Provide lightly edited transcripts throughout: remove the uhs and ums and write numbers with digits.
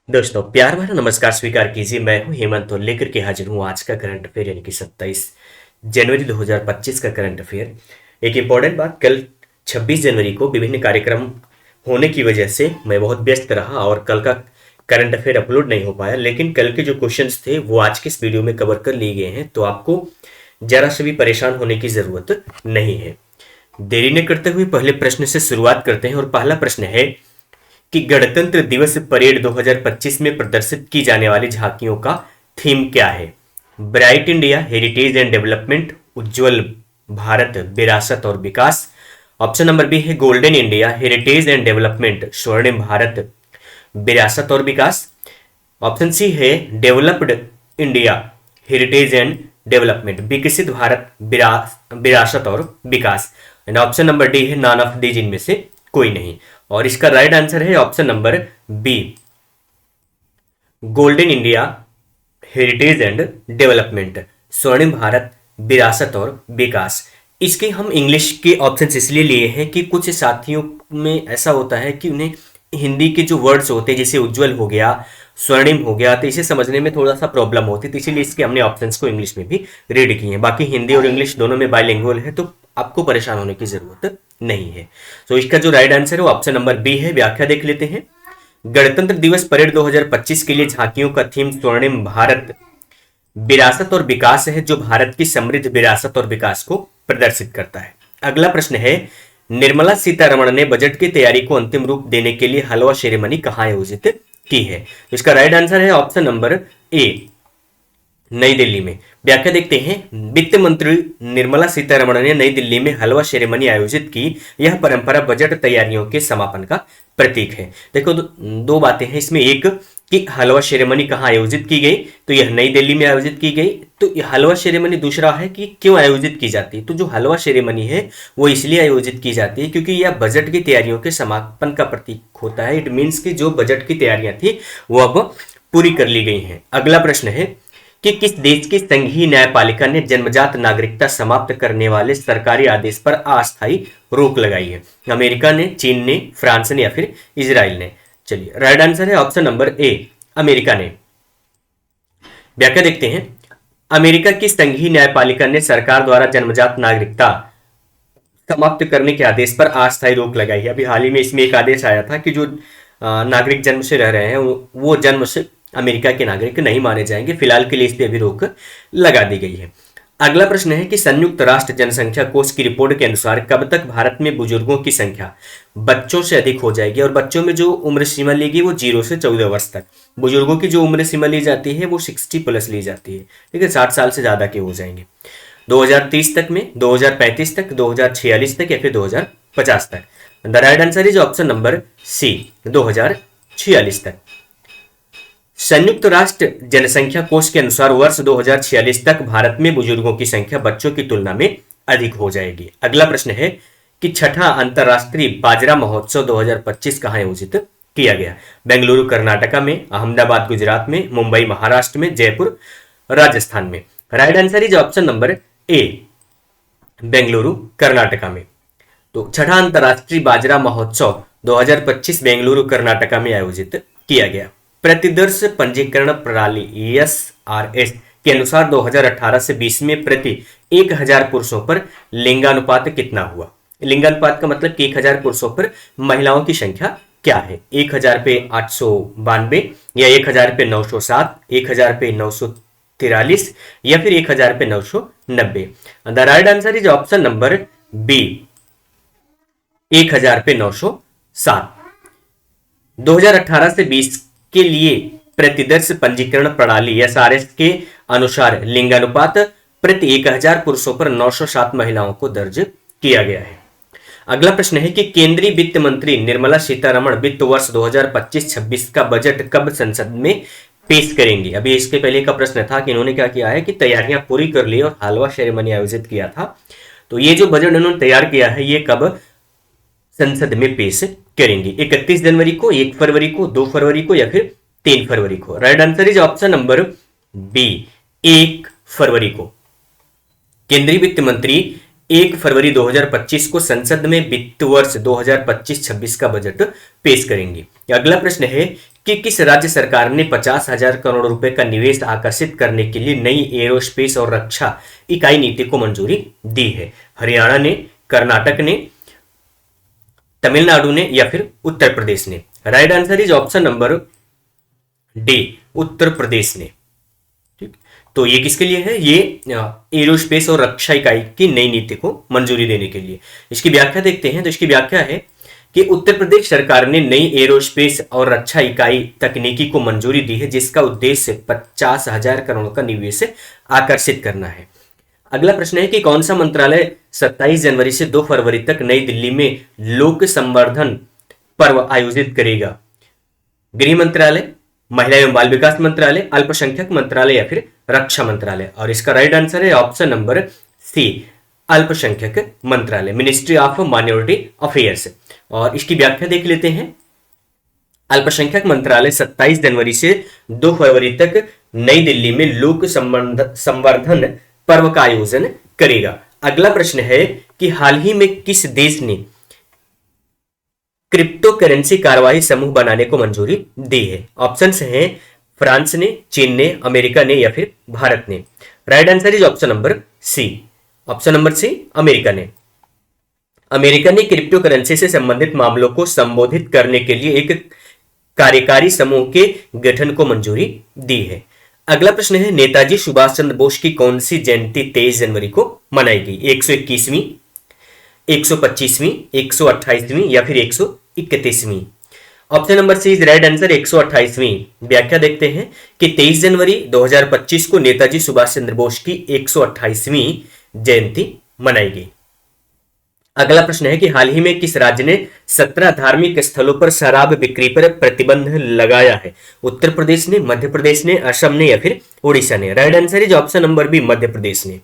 दोस्तों प्यार भरा नमस्कार स्वीकार कीजिए। मैं हूं हेमंत और लेकर के हाजिर हूं आज का करंट अफेयर यानी कि 27 जनवरी 2025 का करंट अफेयर। एक इंपॉर्टेंट बात, कल 26 जनवरी को विभिन्न कार्यक्रम होने की वजह से मैं बहुत व्यस्त रहा और कल का करंट अफेयर अपलोड नहीं हो पाया, लेकिन कल के जो क्वेश्चंस थे वो आज के इस वीडियो में कवर कर लिए गए हैं, तो आपको जरा से भी परेशान होने की जरूरत नहीं है। देरी न करते हुए पहले प्रश्न से शुरुआत करते हैं और पहला प्रश्न है कि गणतंत्र दिवस परेड 2025 में प्रदर्शित की जाने वाली झांकियों का थीम क्या है? Bright India, heritage and development, उज्जवल भारत, विरासत और विकास। ऑप्शन नंबर बी है golden India, heritage and development, स्वर्णिम भारत, विरासत और विकास। ऑप्शन सी है developed India, heritage and development, विकसित भारत, विरासत और विकास। एंड ऑप्शन नंबर डी है नॉन ऑफ दीज, इनमें से कोई नहीं। और इसका राइट आंसर है option number B, golden India, heritage and development, स्वर्णिम भारत, विरासत और विकास। इसके हम इंग्लिश के ऑप्शंस इसलिए लिए हैं कि कुछ साथियों में ऐसा होता है कि उन्हें हिंदी के जो वर्ड्स होते हैं जैसे उज्जवल हो गया, स्वर्णिम हो गया, तो इसे समझने में थोड़ा सा प्रॉब्लम होती है, तो इसीलिए इसके हमने ऑप्शंस को इंग्लिश में भी रीड किए हैं। बाकी हिंदी और इंग्लिश दोनों में बाइलिंगुअल है, तो आपको परेशान होने की जरूरत नहीं है। तो इसका जो राइट आंसर है वो ऑप्शन नंबर बी है। व्याख्या देख लेते हैं। गणतंत्र दिवस परेड 2025 के लिए झांकियों का थीम स्वर्णिम भारत, विरासत और विकास है, जो भारत की समृद्ध विरासत और विकास को प्रदर्शित करता है। अगला प्रश्न है, निर्मला सीतारमण ने बजट की तैयारी को अंतिम रूप देने के लिए हलवा सेरेमनी कहां आयोजित की है? तो इसका राइट आंसर है ऑप्शन नंबर ए, नई दिल्ली में। व्याख्या देखते हैं। वित्त मंत्री निर्मला सीतारमण ने नई दिल्ली में हलवा सेरेमनी आयोजित की। यह परंपरा बजट तैयारियों के समापन का प्रतीक है। देखो दो बातें हैं इसमें, एक कि हलवा सेरेमनी कहाँ आयोजित की गई, तो यह नई दिल्ली में आयोजित की गई। तो यह हलवा सेरेमनी, दूसरा है कि क्यों आयोजित की जाती है। तो जो हलवा सेरेमनी है वो इसलिए आयोजित की जाती है क्योंकि यह बजट की तैयारियों के समापन का प्रतीक होता है। इट मीन्स कि जो बजट की तैयारियां थी वो अब पूरी कर ली गई हैं। अगला प्रश्न है कि किस देश की संघीय न्यायपालिका ने जन्मजात नागरिकता समाप्त करने वाले सरकारी आदेश पर अस्थायी रोक लगाई है? अमेरिका ने, चीन ने, फ्रांस ने या फिर इजराइल ने? चलिए, राइट आंसर है ऑप्शन नंबर ए, अमेरिका ने। व्याख्या देखते हैं। अमेरिका की संघीय न्यायपालिका ने सरकार द्वारा जन्मजात नागरिकता समाप्त करने के आदेश पर अस्थायी रोक लगाई है। अभी हाल ही में इसमें एक आदेश आया था कि जो नागरिक जन्म से रह रहे हैं वो जन्म से अमेरिका के नागरिक नहीं माने जाएंगे। फिलहाल के लिए इस पर अभी रोक लगा दी गई है। अगला प्रश्न है कि संयुक्त राष्ट्र जनसंख्या कोष की रिपोर्ट के अनुसार कब तक भारत में बुजुर्गों की संख्या बच्चों से अधिक हो जाएगी? और बच्चों में जो उम्र सीमा ली गई वो 0 से 14 वर्ष तक। बुजुर्गों की जो उम्र सीमा ली जाती है वो 60+ ली जाती है, ठीक है, 60 साल से ज्यादा के हो जाएंगे। 2030 तक में, 2035 तक, 2046 तक या फिर 2050 तक? The right answer is option number C, 2046 तक। संयुक्त राष्ट्र जनसंख्या कोष के अनुसार वर्ष 2046 तक भारत में बुजुर्गों की संख्या बच्चों की तुलना में अधिक हो जाएगी। अगला प्रश्न है कि छठा अंतरराष्ट्रीय बाजरा महोत्सव 2025 कहां आयोजित किया गया? बेंगलुरु कर्नाटका में, अहमदाबाद गुजरात में, मुंबई महाराष्ट्र में, जयपुर राजस्थान में? Right answer is option number A, Bengaluru Karnataka में। तो छठा अंतरराष्ट्रीय बाजरा महोत्सव 2025 बेंगलुरु कर्नाटका में आयोजित किया गया। प्रतिदर्श पंजीकरण प्रणाली ESRS के अनुसार 2018 से 20 में प्रति 1000 पुरुषों पर लिंगानुपात कितना हुआ? लिंगानुपात का मतलब कि 1000 पुरुषों पर महिलाओं की संख्या क्या है? 1000 पे 892 या 1000 पे 907, 1000 पे 943 या फिर 1000 पे 990? The right answer is option number B, 1000 पे 907। 2018 से 20 के लिए प्रतिदर्श पंजीकरण प्रणाली SRS के अनुसार लिंगानुपात प्रति 1000 पुरुषों पर 907 महिलाओं को दर्ज किया गया है। अगला प्रश्न है कि केंद्रीय वित्त मंत्री निर्मला सीतारमण वित्त वर्ष 2025-26 का बजट कब संसद में पेश करेंगी? अभी इसके पहले का प्रश्न था कि इन्होंने क्या किया है कि तैयारियां पूरी कर ली और हलवा सेरेमनी आयोजित किया था। तो ये जो बजट इन्होंने तैयार किया है ये कब संसद में पेश करेंगी? 31 जनवरी को, 1 फरवरी को, 2 फरवरी को या फिर 3 फरवरी को? Right answer is option number B, 1 फरवरी को। केंद्रीय वित्त मंत्री 1 फरवरी 2025 को संसद में वित्त वर्ष 2025-26 का बजट पेश करेंगे। अगला प्रश्न है कि किस राज्य सरकार ने 50,000 करोड़ रुपए का निवेश आकर्षित करने के लिए नई एरोस्पेस और रक्षा इकाई नीति को मंजूरी दी है? हरियाणा ने, कर्नाटक ने, तमिलनाडु ने या फिर उत्तर प्रदेश ने? Right answer is option number D, Uttar Pradesh ने। ठीक, तो ये किसके लिए है? ये एरोस्पेस और रक्षा इकाई की नई नीति को मंजूरी देने के लिए। इसकी व्याख्या देखते हैं। तो इसकी व्याख्या है कि उत्तर प्रदेश सरकार ने नई एरोस्पेस और रक्षा इकाई तकनीकी को मंजूरी दी है, जिसका उद्देश्य 50,000 करोड़ का निवेश आकर्षित करना है। अगला प्रश्न है कि कौन सा मंत्रालय 27 जनवरी से 2 फरवरी तक नई दिल्ली में लोक संवर्धन पर्व आयोजित करेगा? गृह मंत्रालय, महिला एवं बाल विकास मंत्रालय, अल्पसंख्यक मंत्रालय या फिर रक्षा मंत्रालय? और इसका राइट आंसर है ऑप्शन नंबर सी, अल्पसंख्यक मंत्रालय, मिनिस्ट्री ऑफ माइनॉरिटी अफेयर्स। और इसकी व्याख्या देख लेते हैं। अल्पसंख्यक मंत्रालय 27 जनवरी से 2 फरवरी तक नई दिल्ली में लोक संवर्धन पर्व का आयोजन करेगा। अगला प्रश्न है कि हाल ही में किस देश ने क्रिप्टो करेंसी कार्यवाही समूह बनाने को मंजूरी दी है? ऑप्शंस हैं फ्रांस ने, चीन ने, अमेरिका ने या फिर भारत ने? Right answer is option number C, option number C, America ने। अमेरिका ने क्रिप्टो करेंसी से संबंधित मामलों को संबोधित करने के लिए एक कार्यकारी समूह के गठन को मंजूरी दी है। अगला प्रश्न है नेताजी सुभाष चंद्र बोस की कौन सी जयंती 23 जनवरी को मनाई गई? 121वीं, 125वीं, 128वीं या फिर 131वीं? Option number C is right answer, 128वीं। व्याख्या देखते हैं कि 23 जनवरी 2025 को नेताजी सुभाष चंद्र बोस की 128वीं जयंती मनाई गई। अगला प्रश्न है कि हाल ही में किस राज्य ने 17 धार्मिक स्थलों पर शराब बिक्री पर प्रतिबंध लगाया है? उत्तर प्रदेश ने, मध्य प्रदेश ने, असम ने या फिर उड़ीसा ने? Right answer is option number B, Madhya Pradesh ने।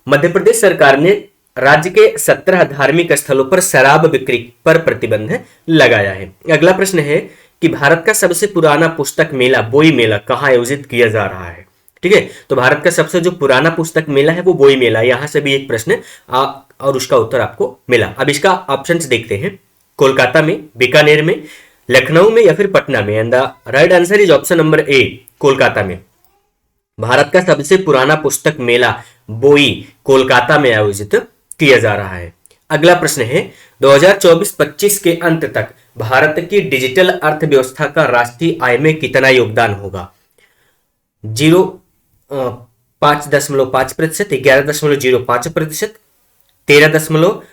मध्य प्रदेश सरकार ने राज्य के 17 धार्मिक स्थलों पर शराब बिक्री पर प्रतिबंध लगाया है। अगला प्रश्न है कि भारत का सबसे पुराना पुस्तक मेला बोई मेला कहाँ आयोजित किया जा रहा है? ठीक है, तो भारत का सबसे जो पुराना पुस्तक मेला है वो बोई मेला। यहां से भी एक प्रश्न और उसका उत्तर आपको मिला। अब इसका ऑप्शंस देखते हैं। कोलकाता में, बीकानेर में, लखनऊ में या फिर पटना में? And the right answer is option number A, Kolkata में। भारत का सबसे पुराना पुस्तक मेला बोई कोलकाता में आयोजित किया जा रहा है। अगला प्रश्न है 2024-25 के अंत तक भारत की डिजिटल अर्थव्यवस्था का राष्ट्रीय आय में कितना योगदान होगा? 5.5%, 11.05%, 13.42%,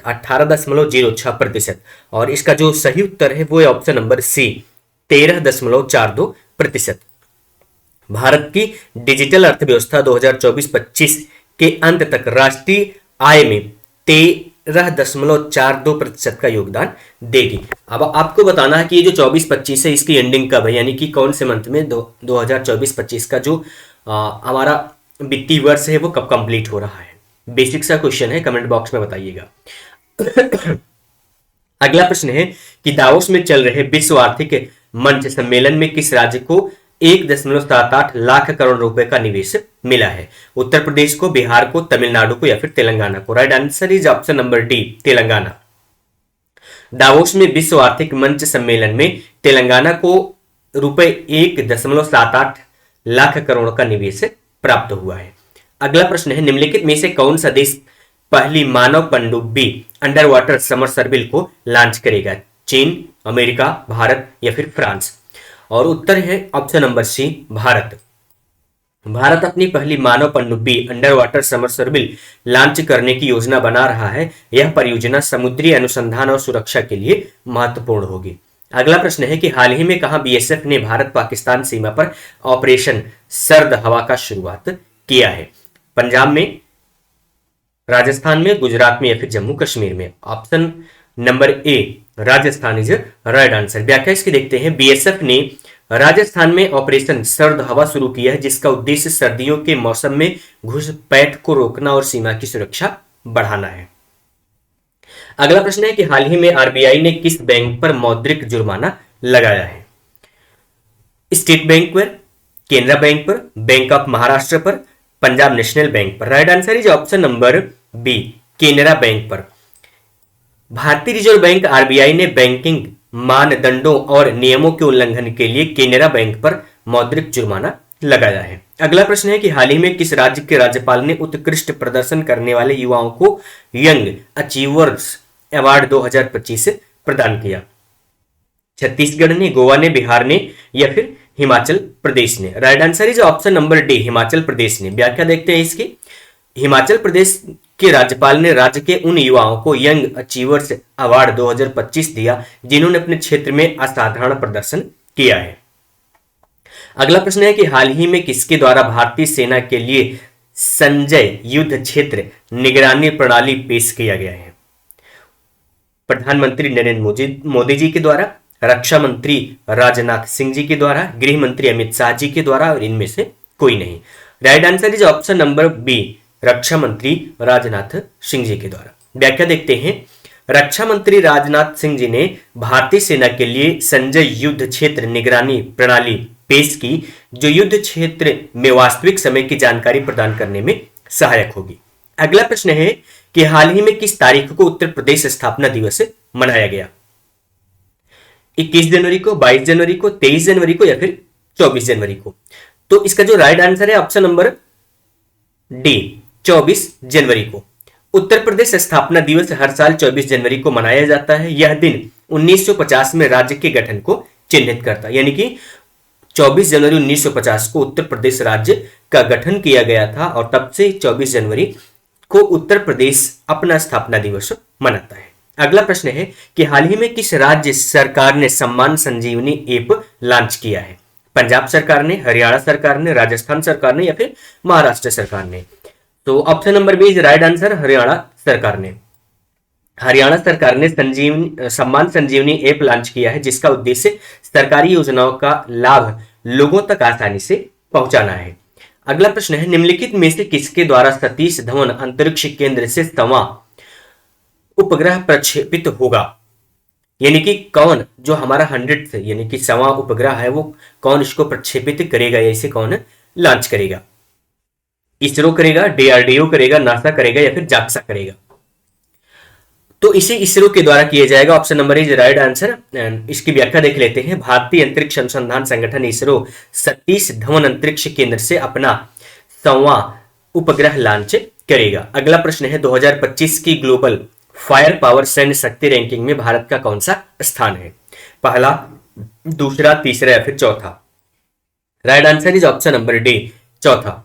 18.06%? और इसका जो सही उत्तर है वो है ऑप्शन नंबर सी, 13.42%। भारत की डिजिटल अर्थव्यवस्था 2024-25 के अंत तक राष्ट्रीय आय में 13.42% का योगदान देगी। अब आपको बताना है कि ये जो 24-25 है इसकी एंडिंग कब है, यानी कि कौन से मंथ में 2024-25 का जो हमारा वित्तीय वर्ष है वो कब कंप्लीट हो रहा है। बेसिक सा क्वेश्चन है, कमेंट बॉक्स में बताइएगा। अगला प्रश्न है कि दावोस में चल रहे विश्व आर्थिक मंच सम्मेलन में किस राज्य को 1.78 लाख करोड़ रुपए का निवेश मिला है? उत्तर प्रदेश को, बिहार को, तमिलनाडु को या फिर तेलंगाना को? Right answer is option number D, Telangana. Davos में विश्व आर्थिक मंच सम्मेलन में तेलंगाना को रुपए 1.78 लाख करोड़ का निवेश प्राप्त हुआ है। अगला प्रश्न है निम्नलिखित में से कौन सा देश पहली मानव पनडुब्बी अंडर वाटर समरसेबिल को लॉन्च करेगा? चीन, अमेरिका, भारत या फिर फ्रांस? और उत्तर है option number C, Bharat. Bharat अपनी पहली मानव पनडुब्बी अंडर वाटर समरसेबिल लॉन्च करने की योजना बना रहा है। यह परियोजना समुद्री अनुसंधान और सुरक्षा के लिए महत्वपूर्ण होगी। अगला प्रश्न है कि हाल ही में कहां बीएसएफ ने भारत पाकिस्तान सीमा पर ऑपरेशन सर्द हवा का शुरुआत किया है? पंजाब में, राजस्थान में, गुजरात में या फिर जम्मू कश्मीर में? Option number A, Rajasthan is right answer. व्याख्या इसकी देखते हैं। बीएसएफ ने राजस्थान में ऑपरेशन सर्द हवा शुरू किया है, जिसका उद्देश्य सर्दियों के मौसम में घुसपैठ को रोकना और सीमा की सुरक्षा बढ़ाना है। अगला प्रश्न है कि हाल ही में आरबीआई ने किस बैंक पर मौद्रिक जुर्माना लगाया है? स्टेट बैंक पर, केनरा बैंक पर, बैंक ऑफ महाराष्ट्र पर, पंजाब नेशनल बैंक पर? Right answer is option number B, Canara bank पर। भारतीय रिजर्व बैंक आरबीआई ने बैंकिंग मानदंडों और नियमों के उल्लंघन के लिए केनरा बैंक पर मौद्रिक जुर्माना लगाया है। अगला प्रश्न है कि हाल ही में किस राज्य के राज्यपाल ने उत्कृष्ट प्रदर्शन करने वाले युवाओं को यंग अचीवर्स अवार्ड 2025 प्रदान किया? छत्तीसगढ़ ने, गोवा ने, बिहार ने या फिर हिमाचल प्रदेश ने? Right answer is option number D, Himachal Pradesh ने। व्याख्या देखते हैं इसकी। हिमाचल प्रदेश के राज्यपाल ने राज्य के उन युवाओं को यंग अचीवर्स अवार्ड 2025 दिया जिन्होंने अपने क्षेत्र में असाधारण प्रदर्शन किया है। अगला प्रश्न है कि हाल ही में किसके द्वारा भारतीय सेना के लिए संजय युद्ध क्षेत्र निगरानी प्रणाली पेश किया गया है? प्रधानमंत्री नरेंद्र मोदी जी के द्वारा, रक्षा मंत्री राजनाथ सिंह जी के द्वारा, गृह मंत्री अमित शाह जी के द्वारा, और इनमें से कोई नहीं। Right answer is option number B, रक्षा मंत्री राजनाथ सिंह जी के द्वारा। व्याख्या देखते हैं। रक्षा मंत्री राजनाथ सिंह जी ने भारतीय सेना के लिए संजय युद्ध क्षेत्र निगरानी प्रणाली पेश की, जो युद्ध क्षेत्र में वास्तविक समय की जानकारी प्रदान करने में सहायक होगी। अगला प्रश्न है कि हाल ही में किस तारीख को उत्तर प्रदेश स्थापना दिवस मनाया गया? 21 जनवरी को, 22 जनवरी को, 23 जनवरी को या फिर 24 जनवरी को? तो इसका जो राइट आंसर है ऑप्शन नंबर डी, 24 जनवरी को। उत्तर प्रदेश स्थापना दिवस हर साल 24 जनवरी को मनाया जाता है। यह दिन 1950 में राज्य के गठन को चिन्हित करता है, यानी कि 24 जनवरी 1950 को उत्तर प्रदेश राज्य का गठन किया गया था और तब से 24 जनवरी को उत्तर प्रदेश अपना स्थापना दिवस मनाता है। अगला प्रश्न है कि हाल ही में किस राज्य सरकार ने सम्मान संजीवनी ऐप लॉन्च किया है? पंजाब सरकार ने, हरियाणा सरकार ने, राजस्थान सरकार ने या फिर महाराष्ट्र सरकार ने? तो option number B is right answer, Haryana सरकार ने। हरियाणा सरकार ने सम्मान संजीवनी ऐप लॉन्च किया है, जिसका उद्देश्य सरकारी योजनाओं का लाभ लोगों तक आसानी से पहुंचाना है। अगला प्रश्न है निम्नलिखित में से किसके द्वारा सतीश धवन अंतरिक्ष केंद्र से संवा उपग्रह प्रक्षेपित होगा? यानी कि कौन जो हमारा 100th यानी कि संवा उपग्रह है वो कौन इसको प्रक्षेपित करेगा या इसे कौन लॉन्च करेगा? इसरो करेगा, डीआरडीओ करेगा, नासा करेगा या फिर जाक्सा करेगा? तो इसे इसरो के द्वारा किया जाएगा। Option number is right answer. इसकी व्याख्या देख लेते हैं। भारतीय अंतरिक्ष अनुसंधान संगठन इसरो सतीश धवन अंतरिक्ष केंद्र से अपना 100वां उपग्रह लॉन्च करेगा। अगला प्रश्न है 2025 की ग्लोबल फायर पावर सैन्य शक्ति रैंकिंग में भारत का कौन सा स्थान है? पहला, दूसरा, तीसरा या फिर चौथा? Right answer is option number D, चौथा।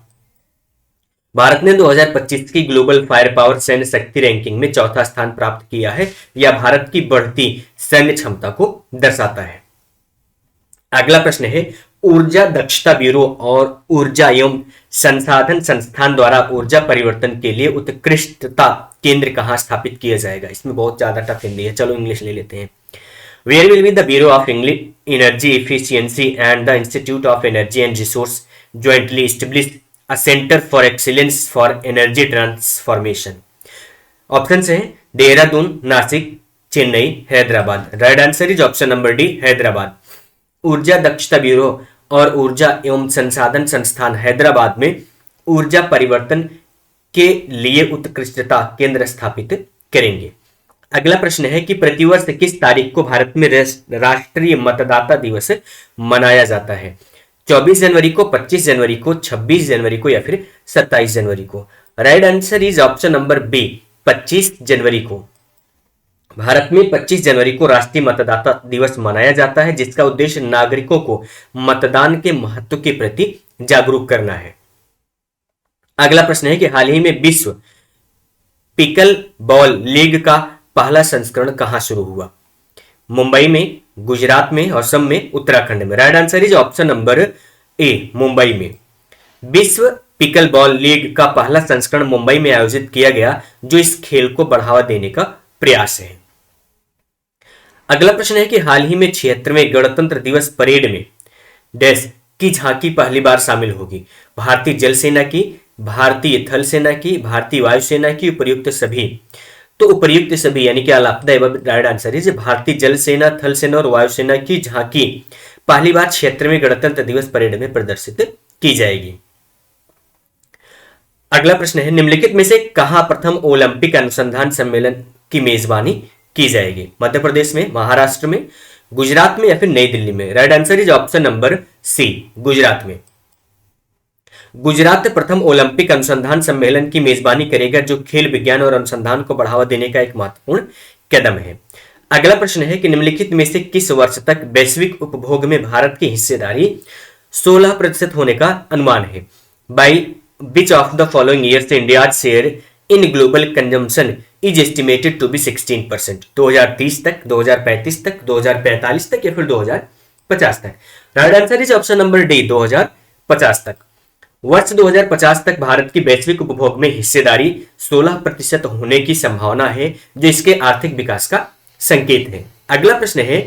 भारत ने 2025 की ग्लोबल फायर पावर सैन्य शक्ति रैंकिंग में चौथा स्थान प्राप्त किया है। यह भारत की बढ़ती सैन्य क्षमता को दर्शाता है। अगला प्रश्न है ऊर्जा दक्षता ब्यूरो और ऊर्जा एवं संसाधन संस्थान द्वारा ऊर्जा परिवर्तन के लिए उत्कृष्टता केंद्र कहां स्थापित किया जाएगा? इसमें बहुत ज्यादा टफ हिंदी है, चलो इंग्लिश ले लेते हैं। Where will be the bureau of energy efficiency and the institute of energy and resource jointly establish a centre for excellence for energy transformation? Option है Dehradun, Nashik, Chennai, Hyderabad. Right answer is option number D, Hyderabad. ऊर्जा दक्षता bureau और ऊर्जा एवं संसाधन संस्थान हैदराबाद में ऊर्जा परिवर्तन के लिए उत्कृष्टता केंद्र स्थापित करेंगे। अगला प्रश्न है कि प्रतिवर्ष किस तारीख को भारत में राष्ट्रीय मतदाता दिवस मनाया जाता है? 24 जनवरी को, 25 जनवरी को, 26 जनवरी को या फिर 27 जनवरी को? Right answer is option number B, 25 जनवरी को। भारत में 25 जनवरी को राष्ट्रीय मतदाता दिवस मनाया जाता है, जिसका उद्देश्य नागरिकों को मतदान के महत्व के प्रति जागरूक करना है। अगला प्रश्न है कि हाल ही में विश्व पिकल बॉल लीग का पहला संस्करण कहां शुरू हुआ? मुंबई में, गुजरात में, असम में, उत्तराखंड में? Right answer is option number A, Mumbai में। विश्व पिकल बॉल लीग का पहला संस्करण मुंबई में आयोजित किया गया, जो इस खेल को बढ़ावा देने का प्रयास है। अगला प्रश्न है कि हाल ही में 76वें गणतंत्र दिवस परेड में डैश की झांकी पहली बार शामिल होगी? भारतीय जल सेना की, भारतीय थल सेना की, भारतीय वायुसेना की, उपर्युक्त सभी? तो उपर्युक्त सभी यानी कि राइट आंसर इज भारतीय जल सेना, थल सेना और वायुसेना की झांकी पहली बार 76वें गणतंत्र दिवस परेड में प्रदर्शित की जाएगी। अगला प्रश्न है निम्नलिखित में से कहां प्रथम ओलंपिक अनुसंधान सम्मेलन की मेजबानी की जाएगी? मध्य प्रदेश में, महाराष्ट्र में, गुजरात में या फिर नई दिल्ली में? Right answer is option number C, Gujarat में। गुजरात प्रथम ओलंपिक अनुसंधान सम्मेलन की मेजबानी करेगा, जो खेल विज्ञान और अनुसंधान को बढ़ावा देने का एक महत्वपूर्ण कदम है। अगला प्रश्न है कि निम्नलिखित में से किस वर्ष तक वैश्विक उपभोग में भारत की हिस्सेदारी 16% होने का अनुमान है? By which of the following years India share in global consumption is estimated to be 16%? 2030 तक, 2035 तक, 2045 तक या फिर 2050 तक? Right answer is option number D, 2050 तक। वर्ष 2050 तक भारत की वैश्विक उपभोग में हिस्सेदारी 16% होने की संभावना है, जो इसके आर्थिक विकास का संकेत है। अगला प्रश्न है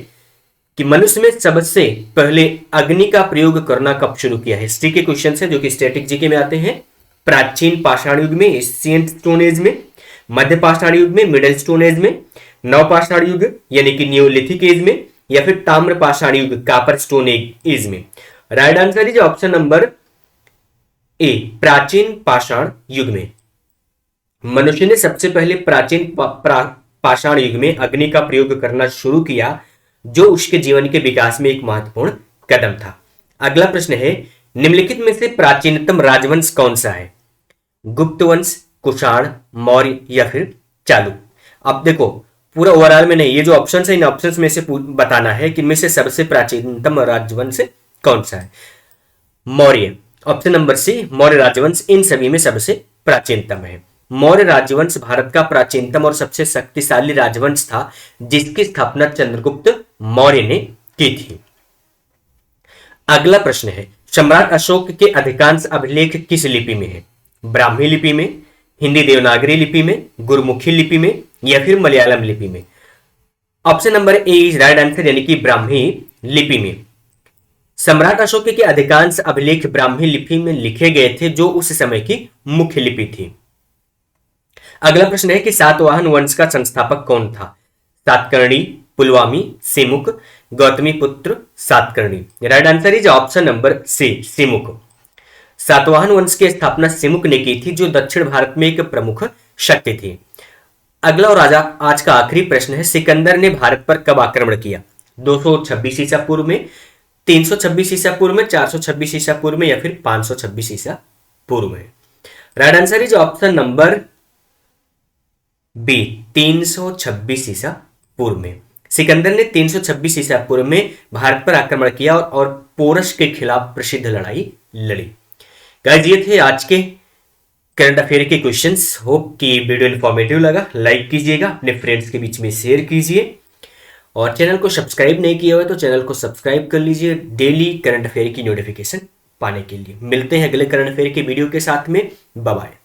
कि मनुष्य में सबसे पहले अग्नि का प्रयोग करना कब शुरू किया है? हिस्ट्री के क्वेश्चन है जो कि स्टैटिक जीके में आते हैं। प्राचीन पाषाण युग में, एशियंट स्टोन एज में, मध्य पाषाण युग में, मिडिल स्टोन एज में, नव पाषाण युग यानी कि न्यूलिथिक एज में, या फिर ताम्र पाषाण युग कापर स्टोन एज में? Right answer is option number A, प्राचीन पाषाण युग में। मनुष्य ने सबसे पहले प्राचीन पाषाण युग में अग्नि का प्रयोग करना शुरू किया, जो उसके जीवन के विकास में एक महत्वपूर्ण कदम था। अगला प्रश्न है, निम्नलिखित में से प्राचीनतम राजवंश कौन सा है? गुप्त वंश, कुषाण, मौर्य या फिर चालुक्य? अब देखो पूरा ओवरऑल में नहीं, ये जो ऑप्शन है इन ऑप्शंस में से बताना है कि इनमें से सबसे प्राचीनतम राजवंश कौन सा है? Maurya, option number C, Maurya राजवंश इन सभी में सबसे प्राचीनतम है। मौर्य राजवंश भारत का प्राचीनतम और सबसे शक्तिशाली राजवंश था, जिसकी स्थापना चंद्रगुप्त मौर्य ने की थी। अगला प्रश्न है, सम्राट अशोक के अधिकांश अभिलेख किस लिपि में है? ब्राह्मी लिपि में, हिंदी देवनागरी लिपि में, गुरुमुखी लिपि में या फिर मलयालम लिपि में? Option number A is right answer, यानी कि ब्राह्मी लिपि में। सम्राट अशोक के अधिकांश अभिलेख ब्राह्मी लिपि में लिखे गए थे, जो उस समय की मुख्य लिपि थी। अगला प्रश्न है कि सातवाहन वंश का संस्थापक कौन था? Satakarni, Pulumavi, Simuk, Gautamiputra Satakarni? Right answer is option number C, Simuk. Satavahana वंश की स्थापना सिमुक ने की थी, जो दक्षिण भारत में एक प्रमुख शक्ति थी। अगला और आज का आखिरी प्रश्न है, सिकंदर ने भारत पर कब आक्रमण किया? 226 ईसा पूर्व में, 326 ईसा पूर्व में, 426 ईसा पूर्व में या फिर 526 ईसा पूर्व में? Right answer is option number B, 326 ईसा पूर्व में। सिकंदर ने 326 ईसा पूर्व में भारत पर आक्रमण किया और पोरस के खिलाफ प्रसिद्ध लड़ाई लड़ी। गाइस ये थे आज के करंट अफेयर के क्वेश्चंस। होप कि वीडियो इन्फॉर्मेटिव लगा। लाइक कीजिएगा, अपने फ्रेंड्स के बीच में शेयर कीजिए, और चैनल को सब्सक्राइब नहीं किया हुआ तो चैनल को सब्सक्राइब कर लीजिए डेली करंट अफेयर की नोटिफिकेशन पाने के लिए। मिलते हैं अगले करंट अफेयर के वीडियो के साथ में। Bye bye.